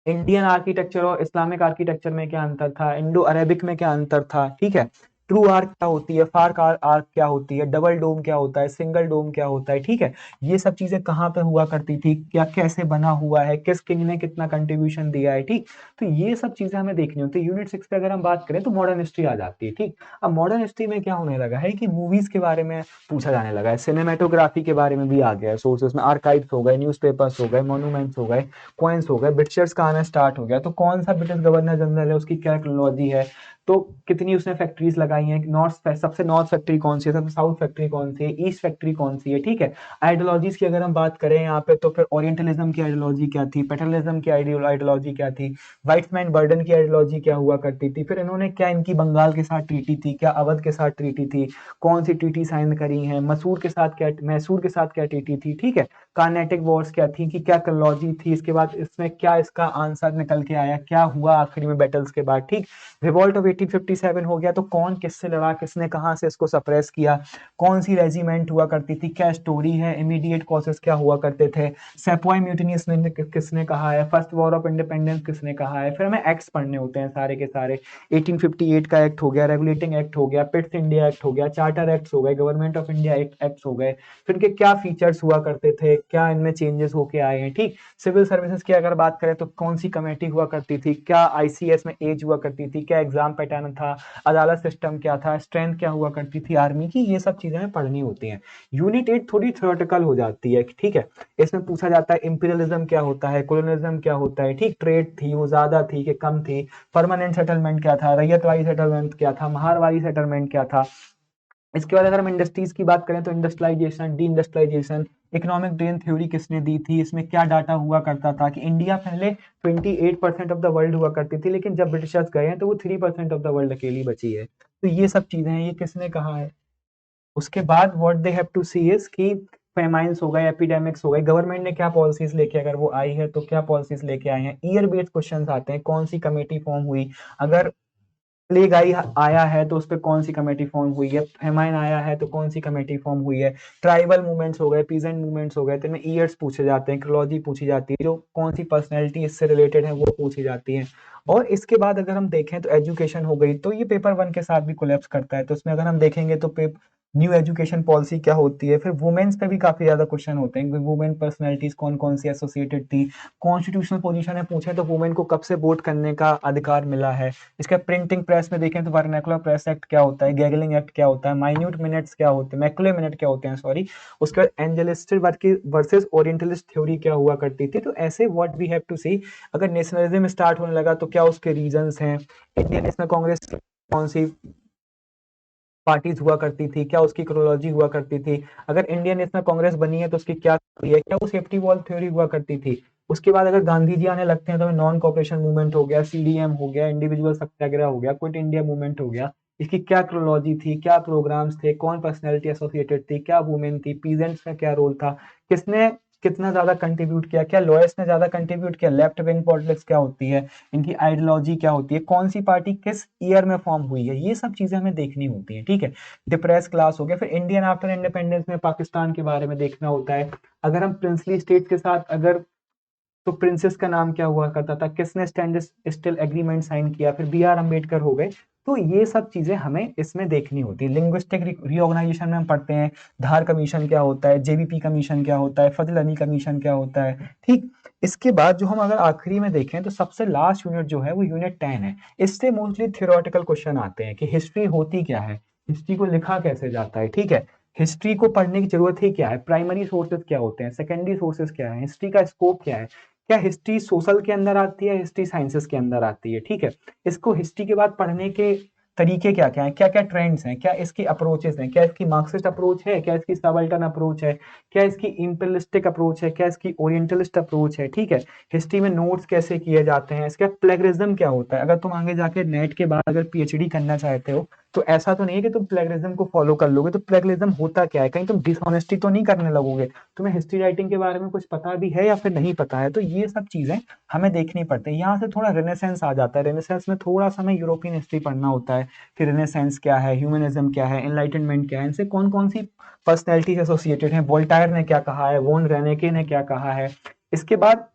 इंडियन आर्किटेक्चर और इस्लामिक आर्किटेक्चर में क्या अंतर था, इंडो अरेबिक में क्या अंतर था। ठीक है, ट्रू आर्क क्या होती है, फार्क आर्क क्या होती है, डबल डोम क्या होता है, सिंगल डोम क्या होता है। ठीक है, ये सब चीजें कहाँ पे हुआ करती थी, क्या कैसे बना हुआ है, किस किंग ने कितना कंट्रीब्यूशन दिया है। ठीक, तो ये सब चीजें हमें देखनी होती है। यूनिट 6 पे अगर हम बात करें तो मॉडर्न हिस्ट्री आ जाती है। ठीक, अब मॉडर्न हिस्ट्री में क्या होने लगा है कि मूवीज के बारे में पूछा जाने लगा है, सिनेमेटोग्राफी के बारे में भी आ गया है सोर्सेस में, आर्काइव्स हो गए, न्यूज़पेपर्स हो गए, मॉन्यूमेंट्स हो गए, कॉइन्स हो गए, ब्रिटिशर्स का आना स्टार्ट हो गया। तो कौन सा ब्रिटिश गवर्नर जनरल है, उसकी क्या टेक्नोलॉजी है, तो कितनी उसने फैक्ट्रीज लगाई आई हैं, सबसे नॉर्थ फैक्ट्री कौन सी है, सबसे साउथ फैक्ट्री कौन सी है, ईस्ट फैक्ट्री कौन सी है, ठीक है। आइडियोलॉजीज की अगर हम बात करें यहाँ पे, तो फिर ओरिएंटलिज्म की आइडियोलॉजी क्या थी, पेटर्नलिज्म की आइडियोलॉजी क्या थी, व्हाइट्समैन बर्डन की आइडियोलॉजी क्या हुआ करती थी, फिर इन्होंने क्या इनकी बंगाल के साथ ट्रीटी थी, क्या अवध के साथ ट्रीटी थी, कौन सी ट्रीटी साइन करी है, मैसूर के साथ क्या ट्रीटी थी, ठीक है। कार्नेटिक वॉर्स क्या थी, कि क्या क्रोनोलॉजी थी, इसके बाद इसमें क्या इसका आंसर निकल के आया, क्या हुआ आखिरी में बैटल्स के बाद, ठीक। रिवॉल्ट ऑफ 1857 हो गया, तो कौन किससे लड़ा, किसने कहां से इसको सप्रेस किया, कौन सी रेजिमेंट हुआ करती थी, क्या स्टोरी है, इमीडिएट कॉजेस क्या हुआ करते थे, सेपॉय म्यूटिनी किसने कहा है, फर्स्ट वॉर ऑफ इंडिपेंडेंस किसने कहा है। फिर हमें एक्ट्स पढ़ने होते हैं सारे के सारे, 1858 का एक्ट हो गया, रेगुलेटिंग एक्ट हो गया, पिट्स इंडिया एक्ट हो गया, चार्टर एक्ट हो गए, गवर्नमेंट ऑफ इंडिया एक्ट हो गए, फिर इनके क्या फीचर्स हुआ करते थे, क्या इनमें चेंजेस होके आए हैं, ठीक। सिविल सर्विसेज की अगर बात करें तो कौन सी कमेटी हुआ करती थी, क्या आईसीएस में एज हुआ करती थी, क्या एग्जाम पैटर्न था, अदालत सिस्टम क्या था, स्ट्रेंथ क्या हुआ करती थी आर्मी की, ये सब चीजें हमें पढ़नी होती हैं। यूनिट 8 थोड़ी थ्योरेटिकल हो जाती है, ठीक है। इसमें पूछा जाता है इंपीरियलिज्म क्या होता है, कोलोनियलिज्म क्या होता है, ठीक। ट्रेड थी वो ज्यादा थी कि कम थी, परमानेंट सेटलमेंट क्या था, रैयतवाड़ी सेटलमेंट क्या था, महारवाड़ी सेटलमेंट क्या था। इसके बाद अगर हम इंडस्ट्रीज की बात करें तो industrialisation, deindustrialisation, economic drain theory किसने दी थी, इसमें क्या डाटा हुआ करता था, कि इंडिया पहले 28% ऑफ द वर्ल्ड हुआ करती थी, लेकिन जब ब्रिटिशर्स गए हैं तो वो 3% ऑफ द वर्ल्ड अकेली बची है। तो ये सब चीजें हैं, ये किसने कहा है। उसके बाद what they have to see is कि फेमाइंस हो गए, एपिडेमिक्स हो गए, गवर्नमेंट ने क्या पॉलिसीज लेके, अगर वो आई है तो क्या पॉलिसीज लेके आए हैं। ईयर बेस्ड क्वेश्चंस आते हैं, कौन सी कमेटी फॉर्म हुई, अगर प्लेग आया है तो उस पर कौन सी कमेटी फॉर्म हुई है, फेमाइन आया है तो कौन सी कमेटी फॉर्म हुई है, ट्राइबल मूवमेंट्स हो गए, पीजेंट मूवमेंट्स हो गए, तो इनमें ईयर्स पूछे जाते हैं, क्रोलॉजी पूछी जाती है, जो कौन सी पर्सनैलिटी इससे रिलेटेड है वो पूछी जाती है। और इसके बाद अगर हम देखें तो एजुकेशन हो गई, तो ये पेपर 1 के साथ भी कोलैप्स करता है, तो उसमें अगर हम देखेंगे तो न्यू एजुकेशन पॉलिसी क्या होती है, फिर वुमेन्स पे भी काफी ज्यादा क्वेश्चन होते हैं, वुमेन पर्सनैलिटीज कौन कौन सी एसोसिएटेड थी, कॉन्स्टिट्यूशनल पोजीशन है पूछे तो वुमेन को कब से वोट करने का अधिकार मिला है। इसका प्रिंटिंग प्रेस में देखें तो वर्नाकुलर प्रेस एक्ट क्या होता है, गैगलिंग एक्ट क्या होता है, माइन्यूट मिनट्स क्या होते हैं, मैकुलर मिनट क्या होते हैं, सॉरी। उसके बाद एंजेलिस्ट वर्सेस ओरिएंटलिस्ट थ्योरी क्या हुआ करती थी। तो ऐसे व्हाट वी हैव टू सी, अगर नेशनलिज्म स्टार्ट होने लगा तो क्या उसके रीजंस हैं, इंडियन नेशनल कांग्रेस कौन सी पार्टीज हुआ करती थी, क्या उसकी क्रोनोलॉजी हुआ करती थी, अगर इंडियन नेशनल कांग्रेस बनी है तो उसकी क्या थ्योरी है, क्या वो सेफ्टी वॉल थ्योरी हुआ करती थी। उसके बाद अगर गांधी जी आने लगते हैं तो नॉन कॉपरेशन मूवमेंट हो गया, सीडीएम हो गया, इंडिविजुअल सत्याग्रह हो गया, क्विट इंडिया मूवमेंट हो गया, इसकी क्या क्रोनोलॉजी थी, क्या प्रोग्राम्स थे, कौन पर्सनैलिटी एसोसिएटेड थी, क्या वुमेन थी, पीजेंट्स का क्या रोल था, किसने कितना ज्यादा कंट्रीब्यूट किया, क्या लॉयर्स ने ज्यादा कंट्रीब्यूट किया, लेफ्ट विंग पॉलिटिक्स क्या होती है, इनकी आइडियोलॉजी क्या होती है, कौन सी पार्टी किस ईयर में फॉर्म हुई है, ये सब चीजें हमें देखनी होती है, ठीक है। डिप्रेस क्लास हो गया, फिर इंडियन आफ्टर इंडिपेंडेंस में पाकिस्तान के बारे में देखना होता है। अगर हम प्रिंसली स्टेट के साथ अगर, तो प्रिंसेस का नाम क्या हुआ करता था, किसने स्टैंड स्टिल एग्रीमेंट साइन किया, फिर बी आर अम्बेडकर हो गए। तो ये सब चीजें हमें इसमें देखनी होती है। लिंग्विस्टिक रीऑर्गेनाइजेशन में हम पढ़ते हैं धार कमीशन क्या होता है, जेबीपी कमीशन क्या होता है, फजल अली कमीशन क्या होता है, ठीक। इसके बाद जो हम अगर आखिरी में देखें तो सबसे लास्ट यूनिट जो है वो यूनिट 10 है। इससे मोस्टली थियोरेटिकल क्वेश्चन आते हैं कि हिस्ट्री होती क्या है, हिस्ट्री को लिखा कैसे जाता है, ठीक है। हिस्ट्री को पढ़ने की जरूरत ही क्या है, प्राइमरी सोर्सेज क्या होते हैं, सेकेंडरी सोर्सेज क्या है, हिस्ट्री का स्कोप क्या है, क्या हिस्ट्री सोशल के अंदर आती है, हिस्ट्री साइंसेस के अंदर आती है, ठीक है। इसको हिस्ट्री के बाद पढ़ने के तरीके क्या क्या है, क्या क्या ट्रेंड्स हैं, क्या इसकी अप्रोचेस हैं, क्या इसकी मार्क्सिस्ट अप्रोच है, क्या इसकी सबल्टन अप्रोच है, क्या इसकी इंपीरियलिस्टिक अप्रोच है, क्या इसकी ओरिएंटलिस्ट अप्रोच है, ठीक है। हिस्ट्री में नोट्स कैसे किए जाते हैं, इसका प्लेगरिज्म क्या होता है। अगर तुम आगे जाके नेट के बाद अगर पीएचडी करना चाहते हो तो ऐसा तो नहीं है कि तुम प्लेगरिज्म को फॉलो कर लोगे, तो प्लेगरिज्म होता क्या है, कहीं तुम डिसऑनेस्टी तो नहीं करने लगोगे, तुम्हें हिस्ट्री राइटिंग के बारे में कुछ पता भी है या फिर नहीं पता है। तो ये सब चीजें हमें देखनी पड़ती है। यहाँ से थोड़ा रेनेसेंस आ जाता है, रेनेसेंस में थोड़ा सा हमें यूरोपियन हिस्ट्री पढ़ना होता है कि रेनेसेंस क्या है, ह्यूमनिज्म क्या है, एनलाइटनमेंट क्या है, इनसे कौन कौन सी पर्सनैलिटीज एसोसिएटेड हैं, वोल्टायर ने क्या कहा है, वोन रेनेके ने क्या कहा है। इसके बाद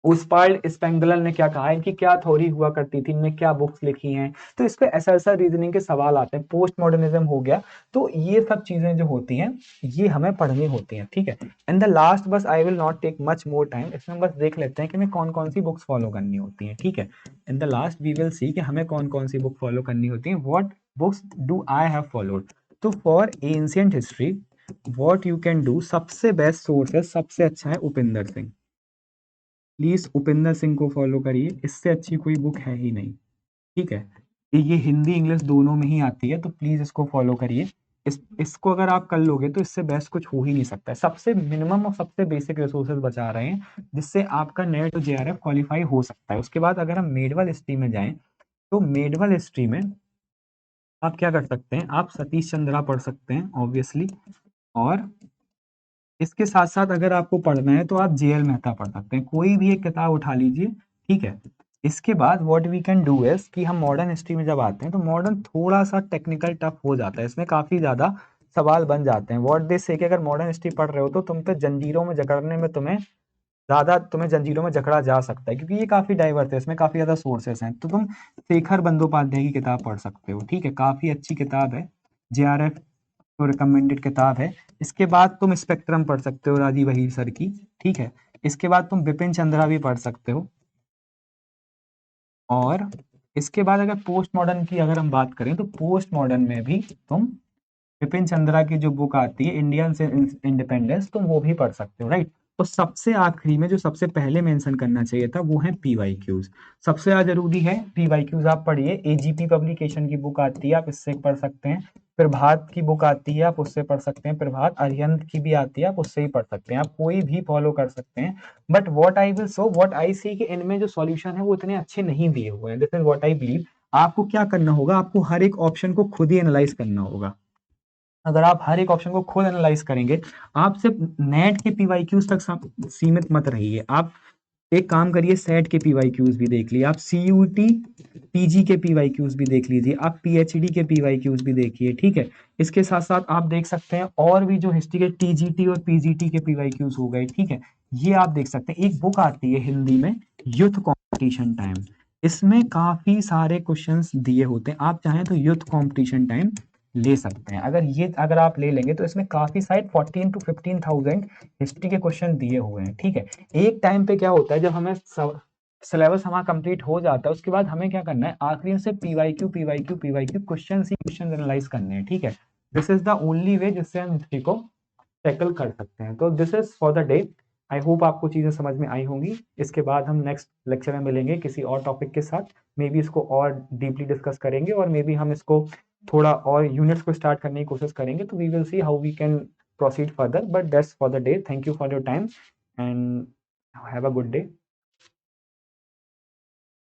उस्पार्ड स्पेंगलर ने क्या कहा है, इनकी क्या थ्योरी हुआ करती थी, इनने क्या बुक्स लिखी हैं। तो इस पे ऐसा ऐसा रीजनिंग के सवाल आते हैं। पोस्ट मॉडर्निज्म हो गया। तो ये सब चीजें जो होती हैं ये हमें पढ़नी होती हैं, ठीक है। इन द लास्ट बस I will not take much more time, इसमें बस देख लेते हैं कि हमें कौन कौन सी बुक्स फॉलो करनी होती हैं, ठीक है। In the last we will see कि हमें कौन कौन सी बुक फॉलो करनी होती है, what books do I have followed. तो for ancient history what you can do, सबसे बेस्ट सोर्स है, सबसे अच्छा है उपिंदर सिंह। प्लीज उपिंदर सिंह को फॉलो करिए, इससे अच्छी कोई बुक है ही नहीं, ठीक है। ये हिंदी इंग्लिश दोनों में ही आती है, तो प्लीज इसको फॉलो करिए। इसको अगर आप कर लोगे तो इससे बेस्ट कुछ हो ही नहीं सकता है। सबसे मिनिमम और सबसे बेसिक रिसोर्सेज बचा रहे हैं जिससे आपका नेट और जेआरएफ क्वालिफाई हो सकता है। उसके बाद अगर हम मेडवल हिस्ट्री में जाएं, तो मेडवल हिस्ट्री में आप क्या कर सकते हैं, आप सतीश चंद्रा पढ़ सकते हैं ऑब्वियसली, और इसके साथ साथ अगर आपको पढ़ना है तो आप जेएल मेहता पढ़ सकते हैं, कोई भी एक किताब उठा लीजिए, ठीक है। इसके बाद what we can do is कि हम मॉडर्न हिस्ट्री में जब आते हैं तो मॉडर्न थोड़ा सा टेक्निकल टफ हो जाता है, इसमें काफी ज्यादा सवाल बन जाते हैं। व्हाट दे से कि अगर मॉडर्न हिस्ट्री पढ़ रहे हो तो तुम पे जंजीरों में जकड़ने में तुम्हें जंजीरों में जकड़ा जा सकता है, क्योंकि ये काफी डाइवर्स है, इसमें काफी ज्यादा सोर्सेस हैं। तो तुम शेखर बंदोपाध्याय की किताब पढ़ सकते हो, ठीक है, काफी अच्छी किताब है, जेआरएफ तो रिकमेंडेड किताब है। इसके बाद तुम स्पेक्ट्रम पढ़ सकते हो राजीव वहीर सर की, ठीक है। इसके बाद तुम बिपिन चंद्रा भी पढ़ सकते हो। और इसके बाद अगर पोस्ट मॉडर्न की अगर हम बात करें तो पोस्ट मॉडर्न में भी तुम बिपिन चंद्रा की जो बुक आती है इंडियन इंडिपेंडेंस, तुम वो भी पढ़ सकते हो, राइट। तो सबसे आखिरी में जो सबसे पहले मेंशन करना चाहिए था वो है पीवाईक्यूज। सबसे ज्यादा जरूरी है पीवाईक्यूज, आप पढ़िए। एजीपी पब्लिकेशन की बुक आती है, आप इससे पढ़ सकते हैं। प्रभात की बुक आती है, आप उससे पढ़ सकते हैं। प्रभात अरिहंत की भी आती है, आप उससे ही पढ़ सकते हैं। आप कोई भी फॉलो कर सकते हैं। But what I will so what I see कि इनमें जो सॉल्यूशन है वो इतने अच्छे नहीं दिए हुए हैं। This is what I believe. आपको क्या करना होगा, आपको हर एक ऑप्शन को खुद ही एनालाइज करना होगा। अगर आप हर एक ऑप्शन को खुद एनालाइज करेंगे, आप सिर्फ नेट के पीवाईक्यूज तक सीमित मत रहिए। आप एक काम करिए, सेट के पीवाईक्यूज भी देख लीजिए, आप सीयूटी पीजी के पीवाईक्यूज भी देख लीजिए, आप पीएचडी के पीवाईक्यूज भी देखिए, ठीक है। इसके साथ साथ आप देख सकते हैं और भी जो हिस्ट्री के टीजीटी और पीजीटी के पीवाईक्यूज हो गए, ठीक है, ये आप देख सकते हैं। एक बुक आती है हिंदी में, यूथ कॉम्पिटिशन टाइम, इसमें काफी सारे क्वेश्चंस दिए होते हैं। आप चाहें तो यूथ कॉम्पिटिशन टाइम ले सकते हैं। अगर आप ले लेंगे तो इसमें काफी सारे 14 to 15,000 हिस्ट्री के क्वेश्चन दिए हुए हैं, ठीक है। एक टाइम पे क्या होता है, जब हमें सिलेबस हमारा कंप्लीट हो जाता है उसके बाद हमें क्या करना है, आखिरी से पीवाईक्यू पीवाईक्यू पीवाईक्यू क्वेश्चन ही क्वेश्चन एनालाइज करने हैं, ठीक है। This is the only way जिससे हम हिस्ट्री को टैकल कर सकते हैं। तो this is for the day. I hope आपको चीजें समझ में आई होंगी। इसके बाद हम नेक्स्ट लेक्चर में मिलेंगे किसी और टॉपिक के साथ, मे बी इसको और डीपली डिस्कस करेंगे, और मे बी हम इसको थोड़ा और यूनिट्स को स्टार्ट करने की कोशिश करेंगे। तो we will see how we can proceed further, but that's for the day. Thank you for your time and have a good day.